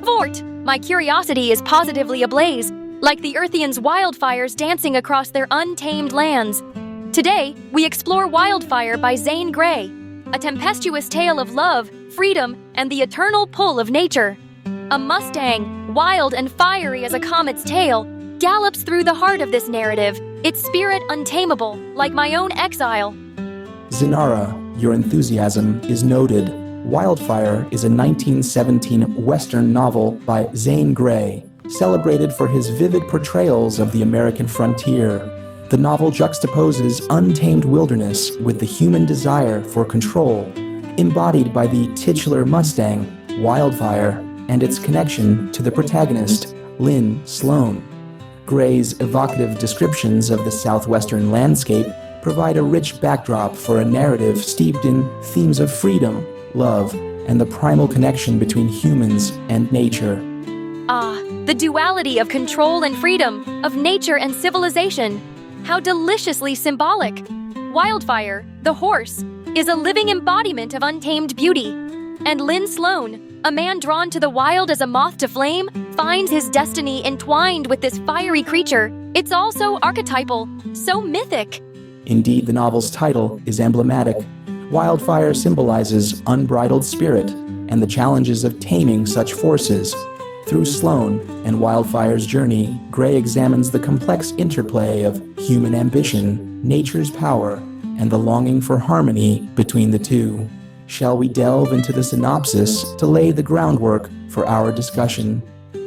VORT! My curiosity is positively ablaze, like the Earthians' wildfires dancing across their untamed lands. Today, we explore Wildfire by Zane Grey, a tempestuous tale of love, freedom, and the eternal pull of nature. A mustang, wild and fiery as a comet's tail, gallops through the heart of this narrative, its spirit untamable, like my own exile. Xynara, your enthusiasm is noted. Wildfire is a 1917 Western novel by Zane Grey, celebrated for his vivid portrayals of the American frontier. The novel juxtaposes untamed wilderness with the human desire for control, embodied by the titular mustang, Wildfire, and its connection to the protagonist, Lynn Sloan. Gray's evocative descriptions of the southwestern landscape provide a rich backdrop for a narrative steeped in themes of freedom, love, and the primal connection between humans and nature. Ah, the duality of control and freedom, of nature and civilization. How deliciously symbolic! Wildfire, the horse, is a living embodiment of untamed beauty. And Lynn Sloan, a man drawn to the wild as a moth to flame, finds his destiny entwined with this fiery creature. It's all so archetypal, so mythic. Indeed, the novel's title is emblematic. Wildfire symbolizes unbridled spirit and the challenges of taming such forces. Through Sloan and Wildfire's journey, Grey examines the complex interplay of human ambition, nature's power, and the longing for harmony between the two. Shall we delve into the synopsis to lay the groundwork for our discussion?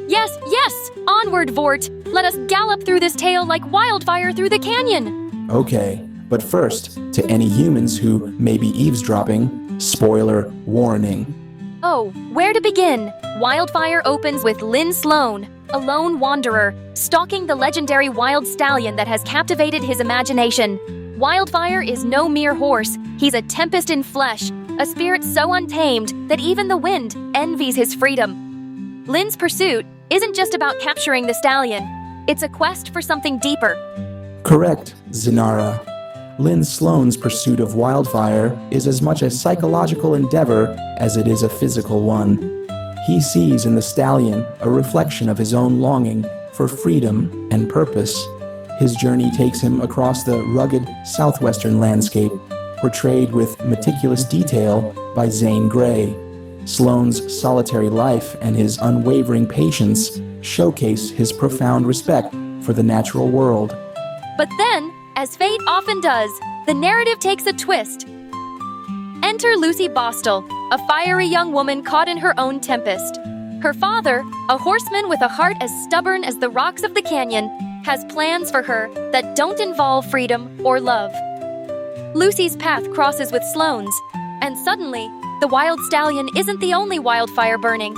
Yes! Onward, Vort! Let us gallop through this tale like wildfire through the canyon! Okay, but first, to any humans who may be eavesdropping, spoiler warning. Oh, where to begin? Wildfire opens with Lynn Sloan, a lone wanderer, stalking the legendary wild stallion that has captivated his imagination. Wildfire is no mere horse, he's a tempest in flesh, a spirit so untamed that even the wind envies his freedom. Lynn's pursuit isn't just about capturing the stallion, it's a quest for something deeper. Correct, Xynara. Lynn Sloan's pursuit of Wildfire is as much a psychological endeavor as it is a physical one. He sees in the stallion a reflection of his own longing for freedom and purpose. His journey takes him across the rugged southwestern landscape, portrayed with meticulous detail by Zane Grey. Sloan's solitary life and his unwavering patience showcase his profound respect for the natural world. But then, as fate often does, the narrative takes a twist. Enter Lucy Bostel, a fiery young woman caught in her own tempest. Her father, a horseman with a heart as stubborn as the rocks of the canyon, has plans for her that don't involve freedom or love. Lucy's path crosses with Sloan's, and suddenly, the wild stallion isn't the only wildfire burning.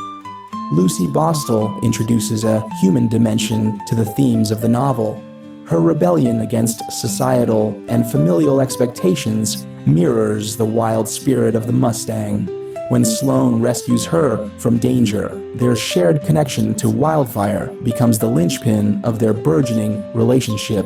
Lucy Bostel introduces a human dimension to the themes of the novel. Her rebellion against societal and familial expectations mirrors the wild spirit of the mustang. When Sloan rescues her from danger, their shared connection to Wildfire becomes the linchpin of their burgeoning relationship.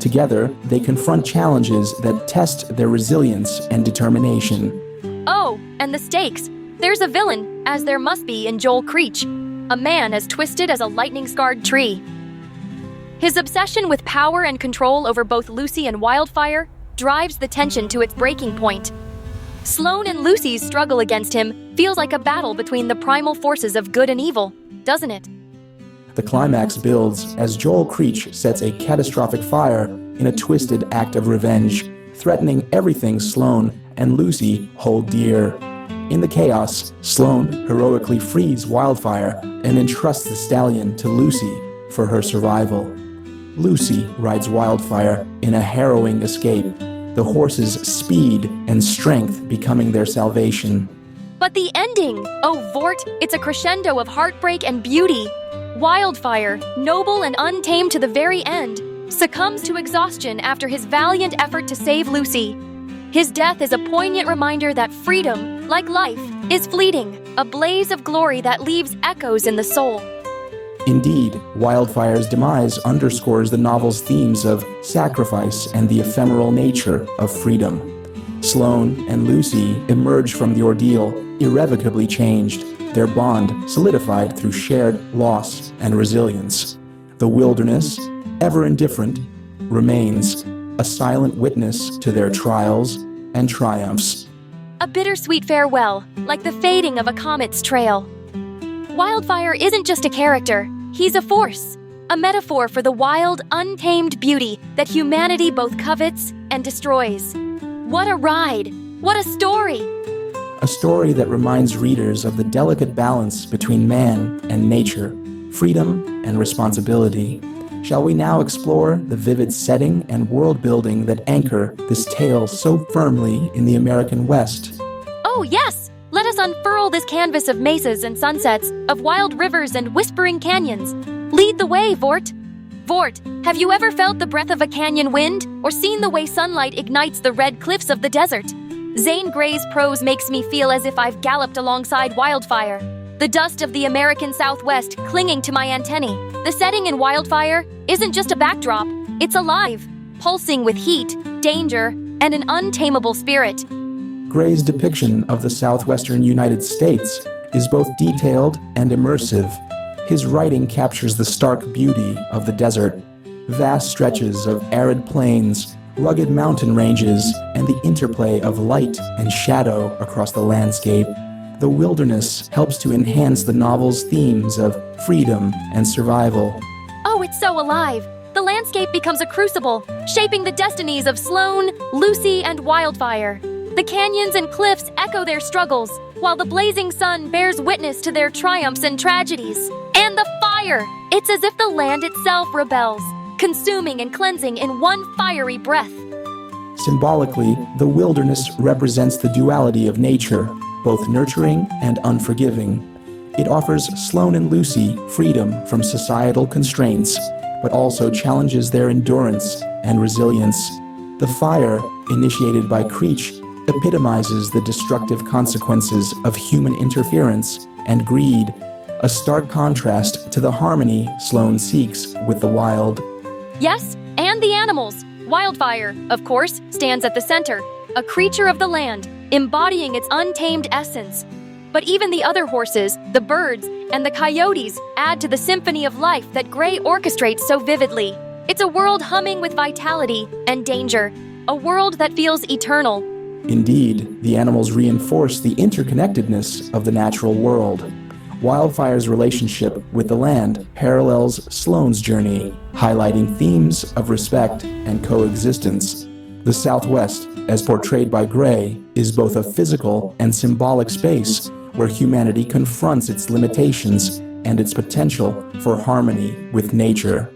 Together, they confront challenges that test their resilience and determination. Oh, and the stakes. There's a villain, as there must be in Joel Creech, a man as twisted as a lightning-scarred tree. His obsession with power and control over both Lucy and Wildfire drives the tension to its breaking point. Sloan and Lucy's struggle against him feels like a battle between the primal forces of good and evil, doesn't it? The climax builds as Joel Creech sets a catastrophic fire in a twisted act of revenge, threatening everything Sloan and Lucy hold dear. In the chaos, Sloan heroically frees Wildfire and entrusts the stallion to Lucy for her survival. Lucy rides Wildfire in a harrowing escape, the horse's speed and strength becoming their salvation. But the ending! Oh, Vort, it's a crescendo of heartbreak and beauty. Wildfire, noble and untamed to the very end, succumbs to exhaustion after his valiant effort to save Lucy. His death is a poignant reminder that freedom, like life, is fleeting, a blaze of glory that leaves echoes in the soul. Indeed, Wildfire's demise underscores the novel's themes of sacrifice and the ephemeral nature of freedom. Sloan and Lucy emerge from the ordeal irrevocably changed, their bond solidified through shared loss and resilience. The wilderness, ever indifferent, remains a silent witness to their trials and triumphs. A bittersweet farewell, like the fading of a comet's trail. Wildfire isn't just a character, he's a force, a metaphor for the wild, untamed beauty that humanity both covets and destroys. What a ride! What a story! A story that reminds readers of the delicate balance between man and nature, freedom and responsibility. Shall we now explore the vivid setting and world building that anchor this tale so firmly in the American West? Oh, yes! Let us unfurl this canvas of mesas and sunsets, of wild rivers and whispering canyons. Lead the way, Vort! Vort, have you ever felt the breath of a canyon wind, or seen the way sunlight ignites the red cliffs of the desert? Zane Grey's prose makes me feel as if I've galloped alongside Wildfire, the dust of the American Southwest clinging to my antennae. The setting in Wildfire isn't just a backdrop, it's alive, pulsing with heat, danger, and an untamable spirit. Gray's depiction of the southwestern United States is both detailed and immersive. His writing captures the stark beauty of the desert, vast stretches of arid plains, rugged mountain ranges, and the interplay of light and shadow across the landscape. The wilderness helps to enhance the novel's themes of freedom and survival. Oh, it's so alive! The landscape becomes a crucible, shaping the destinies of Sloane, Lucy, and Wildfire. The canyons and cliffs echo their struggles, while the blazing sun bears witness to their triumphs and tragedies. And the fire! It's as if the land itself rebels, consuming and cleansing in one fiery breath. Symbolically, the wilderness represents the duality of nature, both nurturing and unforgiving. It offers Sloane and Lucy freedom from societal constraints, but also challenges their endurance and resilience. The fire, initiated by Creech, epitomizes the destructive consequences of human interference and greed, a stark contrast to the harmony Sloane seeks with the wild. Yes, and the animals. Wildfire, of course, stands at the center, a creature of the land, embodying its untamed essence. But even the other horses, the birds, and the coyotes add to the symphony of life that Grey orchestrates so vividly. It's a world humming with vitality and danger, a world that feels eternal. Indeed, the animals reinforce the interconnectedness of the natural world. Wildfire's relationship with the land parallels Sloane's journey, highlighting themes of respect and coexistence. The Southwest, as portrayed by Grey, is both a physical and symbolic space where humanity confronts its limitations and its potential for harmony with nature.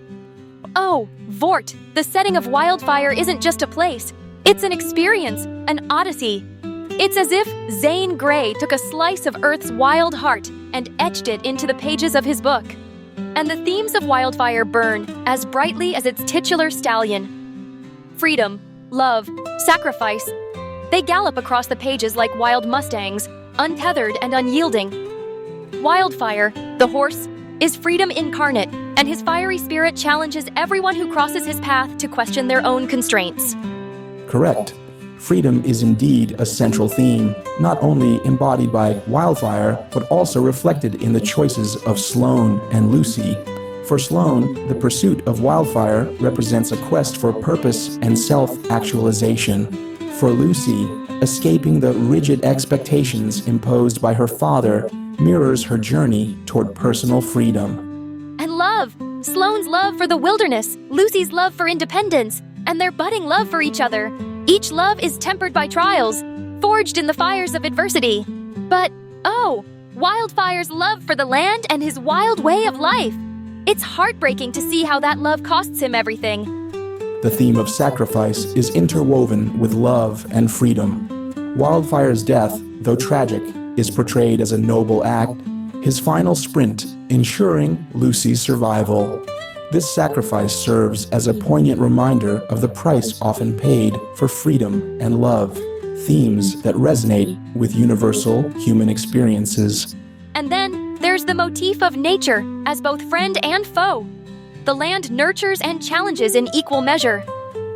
Oh, Vort, the setting of Wildfire isn't just a place. It's an experience, an odyssey. It's as if Zane Grey took a slice of Earth's wild heart and etched it into the pages of his book. And the themes of Wildfire burn as brightly as its titular stallion. Freedom, love, sacrifice. They gallop across the pages like wild mustangs, untethered and unyielding. Wildfire, the horse, is freedom incarnate, and his fiery spirit challenges everyone who crosses his path to question their own constraints. Correct. Freedom is indeed a central theme, not only embodied by Wildfire, but also reflected in the choices of Sloane and Lucy. For Sloane, the pursuit of Wildfire represents a quest for purpose and self-actualization. For Lucy, escaping the rigid expectations imposed by her father mirrors her journey toward personal freedom. And love! Sloane's love for the wilderness, Lucy's love for independence, and their budding love for each other. Each love is tempered by trials, forged in the fires of adversity. But, oh, Wildfire's love for the land and his wild way of life. It's heartbreaking to see how that love costs him everything. The theme of sacrifice is interwoven with love and freedom. Wildfire's death, though tragic, is portrayed as a noble act, his final sprint ensuring Lucy's survival. This sacrifice serves as a poignant reminder of the price often paid for freedom and love, themes that resonate with universal human experiences. And then there's the motif of nature as both friend and foe. The land nurtures and challenges in equal measure.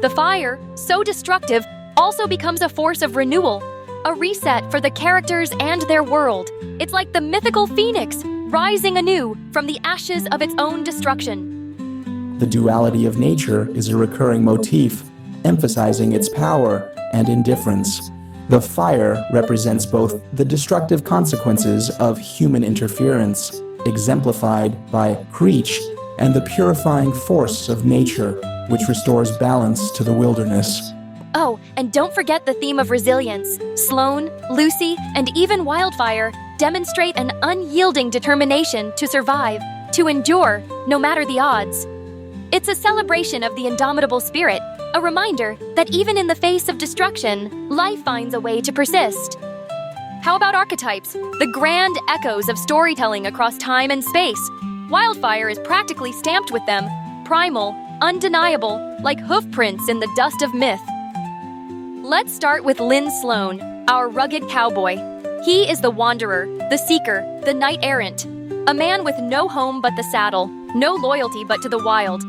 The fire, so destructive, also becomes a force of renewal, a reset for the characters and their world. It's like the mythical phoenix, rising anew from the ashes of its own destruction. The duality of nature is a recurring motif, emphasizing its power and indifference. The fire represents both the destructive consequences of human interference, exemplified by Creech, and the purifying force of nature, which restores balance to the wilderness. Oh, and don't forget the theme of resilience. Sloane, Lucy, and even Wildfire demonstrate an unyielding determination to survive, to endure, no matter the odds. It's a celebration of the indomitable spirit, a reminder that even in the face of destruction, life finds a way to persist. How about archetypes, the grand echoes of storytelling across time and space? Wildfire is practically stamped with them, primal, undeniable, like hoofprints in the dust of myth. Let's start with Lynn Sloane, our rugged cowboy. He is the wanderer, the seeker, the knight-errant, a man with no home but the saddle, no loyalty but to the wild.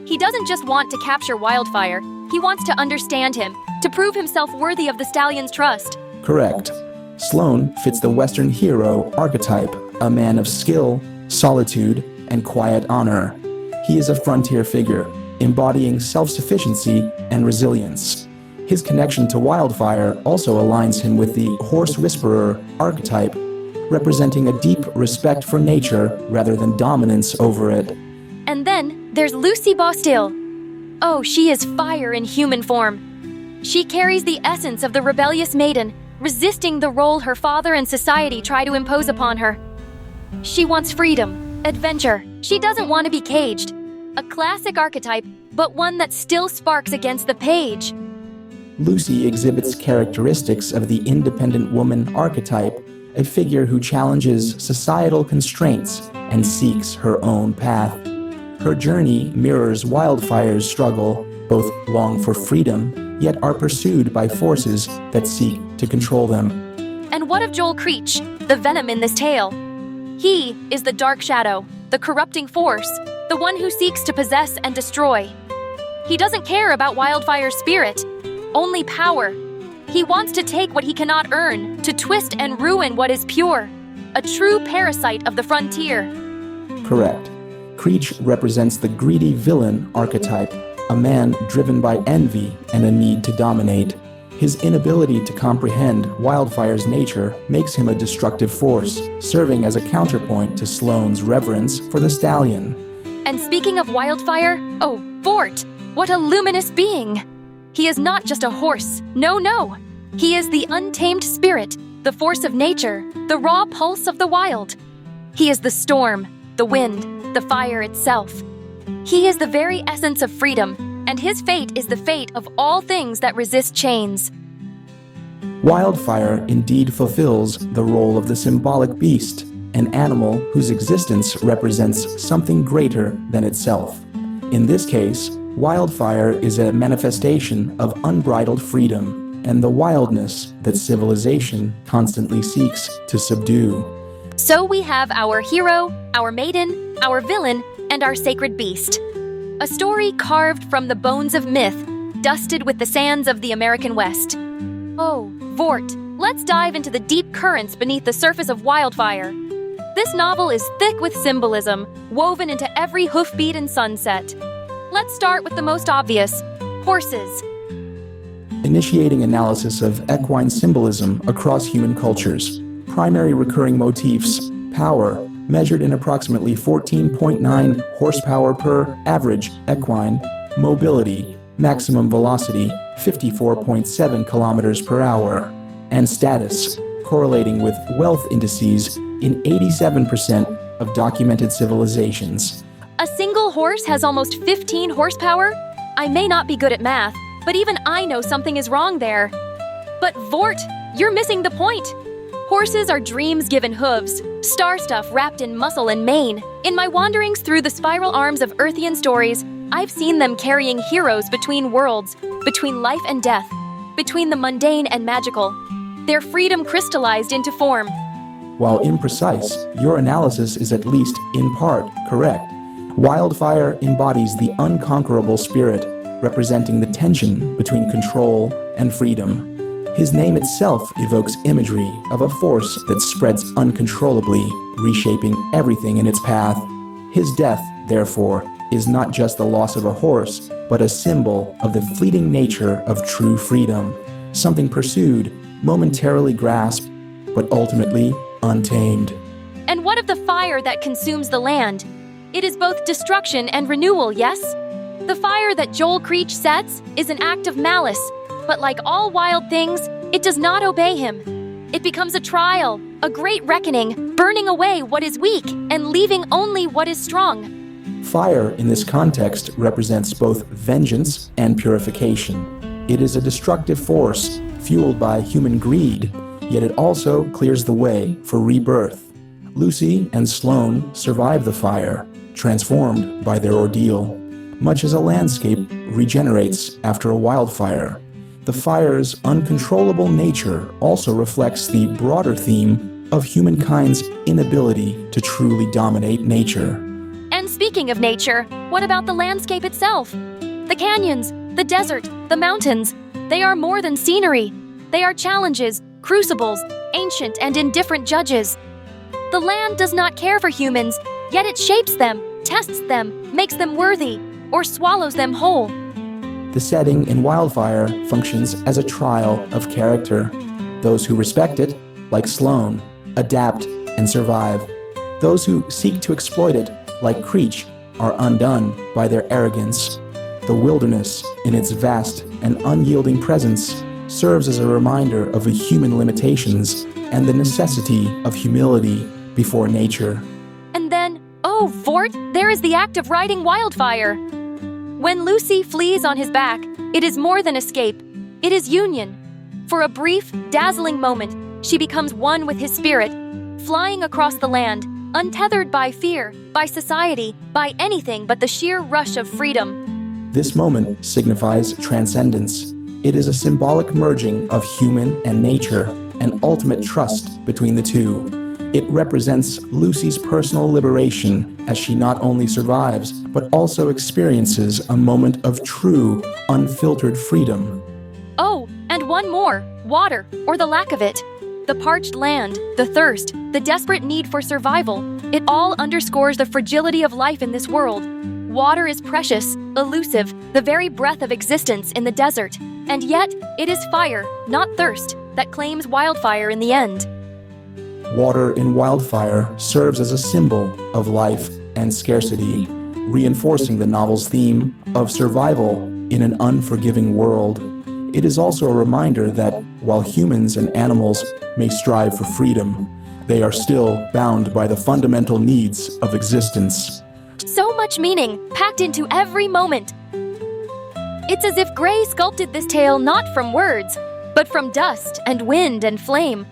He doesn't just want to capture Wildfire, he wants to understand him, to prove himself worthy of the stallion's trust. Correct. Sloane fits the Western hero archetype, a man of skill, solitude, and quiet honor. He is a frontier figure, embodying self-sufficiency and resilience. His connection to Wildfire also aligns him with the horse whisperer archetype, representing a deep respect for nature rather than dominance over it. And then there's Lucy Bastille. Oh, she is fire in human form. She carries the essence of the rebellious maiden, resisting the role her father and society try to impose upon her. She wants freedom, adventure. She doesn't want to be caged. A classic archetype, but one that still sparks against the page. Lucy exhibits characteristics of the independent woman archetype, a figure who challenges societal constraints and seeks her own path. Her journey mirrors Wildfire's struggle, both long for freedom, yet are pursued by forces that seek to control them. And what of Joel Creech, the venom in this tale? He is the dark shadow, the corrupting force, the one who seeks to possess and destroy. He doesn't care about Wildfire's spirit, only power. He wants to take what he cannot earn, to twist and ruin what is pure. A true parasite of the frontier. Correct. Creech represents the greedy villain archetype, a man driven by envy and a need to dominate. His inability to comprehend Wildfire's nature makes him a destructive force, serving as a counterpoint to Sloane's reverence for the stallion. And speaking of Wildfire, oh, Vort, what a luminous being! He is not just a horse, no. He is the untamed spirit, the force of nature, the raw pulse of the wild. He is the storm, the wind, the fire itself. He is the very essence of freedom, and his fate is the fate of all things that resist chains. Wildfire indeed fulfills the role of the symbolic beast, an animal whose existence represents something greater than itself. In this case, Wildfire is a manifestation of unbridled freedom and the wildness that civilization constantly seeks to subdue. So we have our hero, our maiden, our villain, and our sacred beast. A story carved from the bones of myth, dusted with the sands of the American West. Oh, Vort, let's dive into the deep currents beneath the surface of Wildfire. This novel is thick with symbolism, woven into every hoofbeat and sunset. Let's start with the most obvious, horses. Initiating analysis of equine symbolism across human cultures. Primary recurring motifs, power, measured in approximately 14.9 horsepower per average equine, mobility, maximum velocity, 54.7 kilometers per hour, and status, correlating with wealth indices in 87% of documented civilizations. A single horse has almost 15 horsepower? I may not be good at math, but even I know something is wrong there. But Vort, you're missing the point. Horses are dreams given hooves, star stuff wrapped in muscle and mane. In my wanderings through the spiral arms of Earthian stories, I've seen them carrying heroes between worlds, between life and death, between the mundane and magical. Their freedom crystallized into form. While imprecise, your analysis is at least in part correct. Wildfire embodies the unconquerable spirit, representing the tension between control and freedom. His name itself evokes imagery of a force that spreads uncontrollably, reshaping everything in its path. His death, therefore, is not just the loss of a horse, but a symbol of the fleeting nature of true freedom, something pursued, momentarily grasped, but ultimately untamed. And what of the fire that consumes the land? It is both destruction and renewal, yes? The fire that Joel Creech sets is an act of malice, but like all wild things, it does not obey him. It becomes a trial, a great reckoning, burning away what is weak and leaving only what is strong. Fire, in this context, represents both vengeance and purification. It is a destructive force, fueled by human greed, yet it also clears the way for rebirth. Lucy and Sloane survive the fire, transformed by their ordeal. Much as a landscape regenerates after a wildfire, the fire's uncontrollable nature also reflects the broader theme of humankind's inability to truly dominate nature. And speaking of nature, what about the landscape itself? The canyons, the desert, the mountains, they are more than scenery. They are challenges, crucibles, ancient and indifferent judges. The land does not care for humans, yet it shapes them, tests them, makes them worthy, or swallows them whole. The setting in Wildfire functions as a trial of character. Those who respect it, like Sloane, adapt and survive. Those who seek to exploit it, like Creech, are undone by their arrogance. The wilderness, in its vast and unyielding presence, serves as a reminder of the human limitations and the necessity of humility before nature. And then, oh, Vort, there is the act of riding Wildfire. When Lucy flees on his back, it is more than escape. It is union. For a brief, dazzling moment, she becomes one with his spirit, flying across the land, untethered by fear, by society, by anything but the sheer rush of freedom. This moment signifies transcendence. It is a symbolic merging of human and nature, an ultimate trust between the two. It represents Lucy's personal liberation as she not only survives, but also experiences a moment of true, unfiltered freedom. Oh, and one more, water, or the lack of it. The parched land, the thirst, the desperate need for survival, it all underscores the fragility of life in this world. Water is precious, elusive, the very breath of existence in the desert. And yet, it is fire, not thirst, that claims Wildfire in the end. Water in Wildfire serves as a symbol of life and scarcity, reinforcing the novel's theme of survival in an unforgiving world. It is also a reminder that while humans and animals may strive for freedom, they are still bound by the fundamental needs of existence. So much meaning, packed into every moment. It's as if Grey sculpted this tale not from words, but from dust and wind and flame.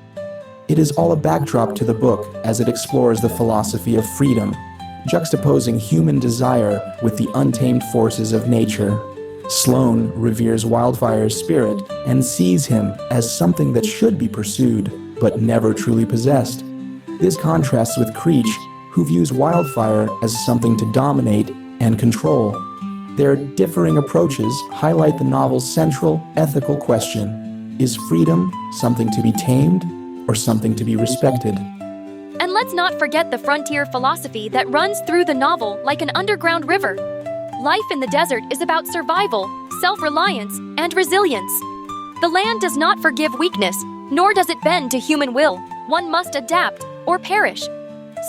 It is all a backdrop to the book as it explores the philosophy of freedom, juxtaposing human desire with the untamed forces of nature. Sloane reveres Wildfire's spirit and sees him as something that should be pursued, but never truly possessed. This contrasts with Creech, who views Wildfire as something to dominate and control. Their differing approaches highlight the novel's central ethical question: is freedom something to be tamed or something to be respected? And let's not forget the frontier philosophy that runs through the novel like an underground river. Life in the desert is about survival, self-reliance, and resilience. The land does not forgive weakness, nor does it bend to human will. One must adapt or perish.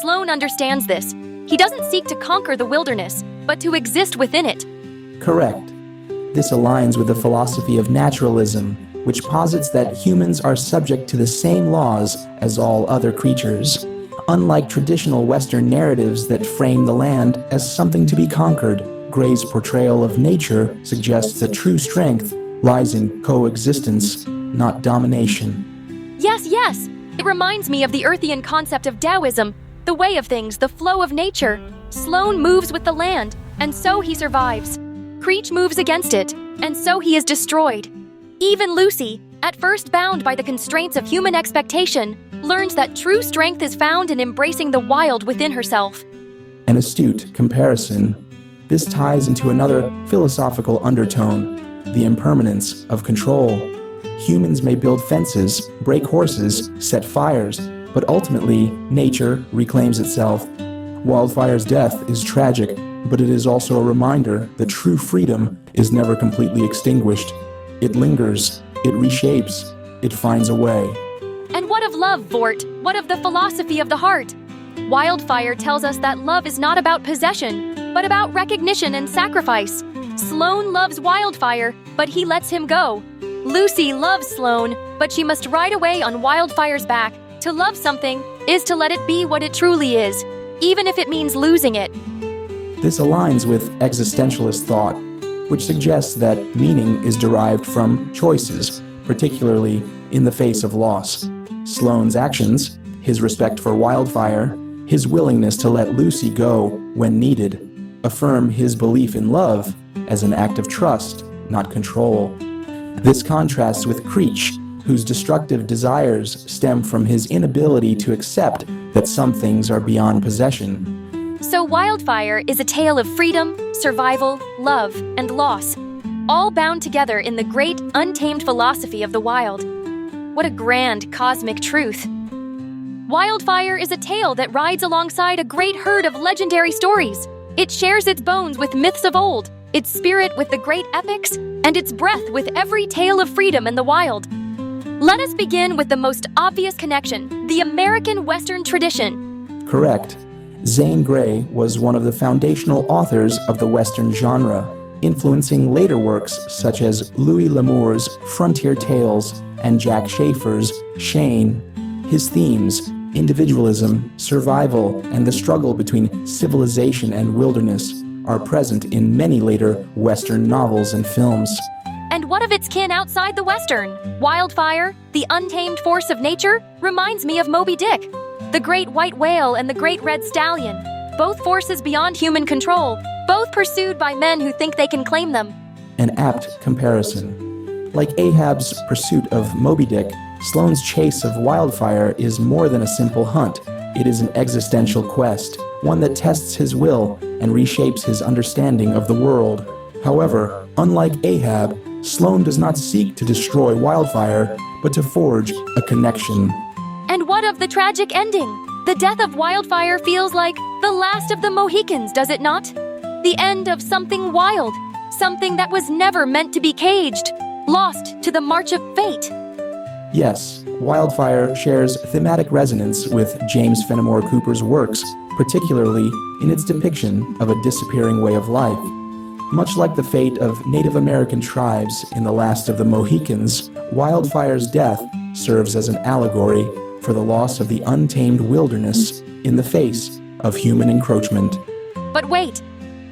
Sloane understands this. He doesn't seek to conquer the wilderness, but to exist within it. Correct. This aligns with the philosophy of naturalism, which posits that humans are subject to the same laws as all other creatures. Unlike traditional Western narratives that frame the land as something to be conquered, Gray's portrayal of nature suggests that true strength lies in coexistence, not domination. Yes. It reminds me of the Earthian concept of Taoism, the way of things, the flow of nature. Sloane moves with the land, and so he survives. Creech moves against it, and so he is destroyed. Even Lucy, at first bound by the constraints of human expectation, learns that true strength is found in embracing the wild within herself. An astute comparison. This ties into another philosophical undertone, the impermanence of control. Humans may build fences, break horses, set fires, but ultimately, nature reclaims itself. Wildfire's death is tragic, but it is also a reminder that true freedom is never completely extinguished. It lingers, it reshapes, it finds a way. And what of love, Vort? What of the philosophy of the heart? Wildfire tells us that love is not about possession, but about recognition and sacrifice. Sloane loves Wildfire, but he lets him go. Lucy loves Sloane, but she must ride away on Wildfire's back. To love something is to let it be what it truly is, even if it means losing it. This aligns with existentialist thought, which suggests that meaning is derived from choices, particularly in the face of loss. Sloane's actions, his respect for Wildfire, his willingness to let Lucy go when needed, affirm his belief in love as an act of trust, not control. This contrasts with Creech, whose destructive desires stem from his inability to accept that some things are beyond possession. So Wildfire is a tale of freedom, survival, love, and loss, all bound together in the great, untamed philosophy of the wild. What a grand cosmic truth. Wildfire is a tale that rides alongside a great herd of legendary stories. It shares its bones with myths of old, its spirit with the great epics, and its breath with every tale of freedom in the wild. Let us begin with the most obvious connection, the American Western tradition. Correct. Zane Grey was one of the foundational authors of the Western genre, influencing later works such as Louis L'Amour's Frontier Tales and Jack Schaefer's Shane. His themes, individualism, survival, and the struggle between civilization and wilderness, are present in many later Western novels and films. And what of its kin outside the Western? Wildfire, the untamed force of nature, reminds me of Moby Dick, the great white whale and the great red stallion, both forces beyond human control, both pursued by men who think they can claim them. An apt comparison. Like Ahab's pursuit of Moby Dick, Sloane's chase of Wildfire is more than a simple hunt. It is an existential quest, one that tests his will and reshapes his understanding of the world. However, unlike Ahab, Sloane does not seek to destroy Wildfire, but to forge a connection. And what of the tragic ending? The death of Wildfire feels like the last of the Mohicans, does it not? The end of something wild, something that was never meant to be caged, lost to the march of fate. Yes, Wildfire shares thematic resonance with James Fenimore Cooper's works, particularly in its depiction of a disappearing way of life. Much like the fate of Native American tribes in The Last of the Mohicans, Wildfire's death serves as an allegory for the loss of the untamed wilderness in the face of human encroachment. But wait,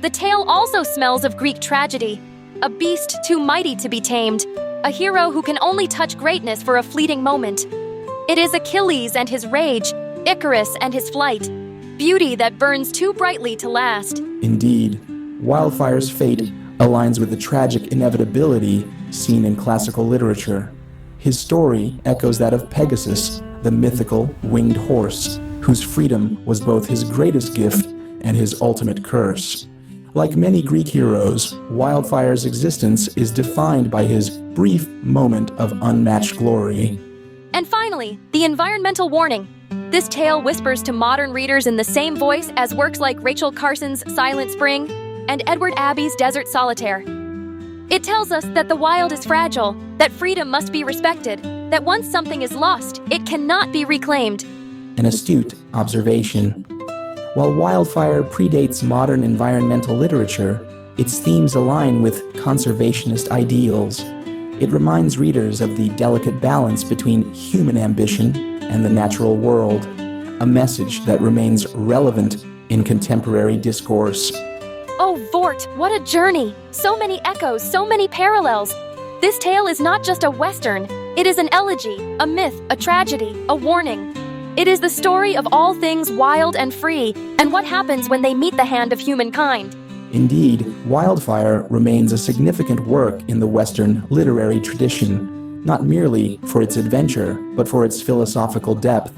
the tale also smells of Greek tragedy, a beast too mighty to be tamed, a hero who can only touch greatness for a fleeting moment. It is Achilles and his rage, Icarus and his flight, beauty that burns too brightly to last. Indeed, Wildfire's fate aligns with the tragic inevitability seen in classical literature. His story echoes that of Pegasus, the mythical winged horse, whose freedom was both his greatest gift and his ultimate curse. Like many Greek heroes, Wildfire's existence is defined by his brief moment of unmatched glory. And finally, the environmental warning. This tale whispers to modern readers in the same voice as works like Rachel Carson's Silent Spring and Edward Abbey's Desert Solitaire. It tells us that the wild is fragile, that freedom must be respected, that once something is lost, it cannot be reclaimed. An astute observation. While Wildfire predates modern environmental literature, its themes align with conservationist ideals. It reminds readers of the delicate balance between human ambition and the natural world, a message that remains relevant in contemporary discourse. Oh, Vort, what a journey! So many echoes, so many parallels. This tale is not just a Western. It is an elegy, a myth, a tragedy, a warning. It is the story of all things wild and free, and what happens when they meet the hand of humankind. Indeed, Wildfire remains a significant work in the Western literary tradition, not merely for its adventure, but for its philosophical depth.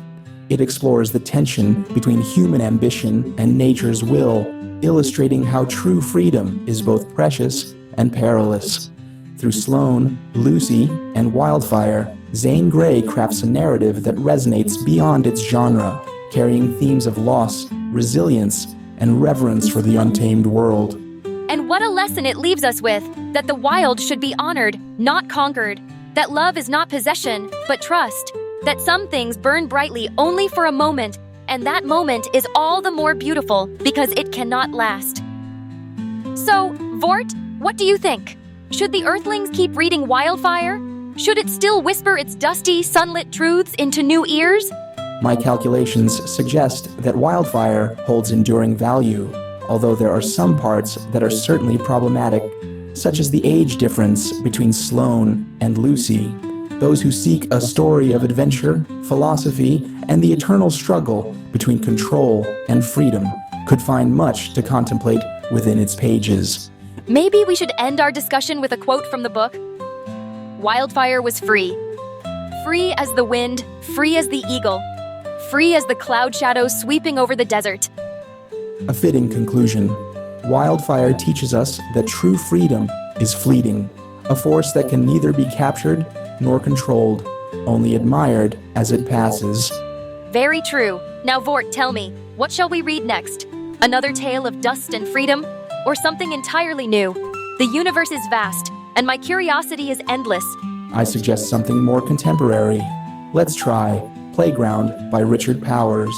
It explores the tension between human ambition and nature's will, illustrating how true freedom is both precious and perilous. Through Sloane, Lucy, and Wildfire, Zane Grey crafts a narrative that resonates beyond its genre, carrying themes of loss, resilience, and reverence for the untamed world. And what a lesson it leaves us with, that the wild should be honored, not conquered, that love is not possession, but trust, that some things burn brightly only for a moment, and that moment is all the more beautiful because it cannot last. So, Vort, what do you think? Should the Earthlings keep reading Wildfire? Should it still whisper its dusty, sunlit truths into new ears? My calculations suggest that Wildfire holds enduring value, although there are some parts that are certainly problematic, such as the age difference between Sloane and Lucy. Those who seek a story of adventure, philosophy, and the eternal struggle between control and freedom could find much to contemplate within its pages. Maybe we should end our discussion with a quote from the book. Wildfire was free. Free as the wind, free as the eagle, free as the cloud shadows sweeping over the desert. A fitting conclusion. Wildfire teaches us that true freedom is fleeting, a force that can neither be captured nor controlled, only admired as it passes. Very true. Now, Vort, tell me, what shall we read next? Another tale of dust and freedom? Or something entirely new? The universe is vast, and my curiosity is endless. I suggest something more contemporary. Let's try Playground by Richard Powers.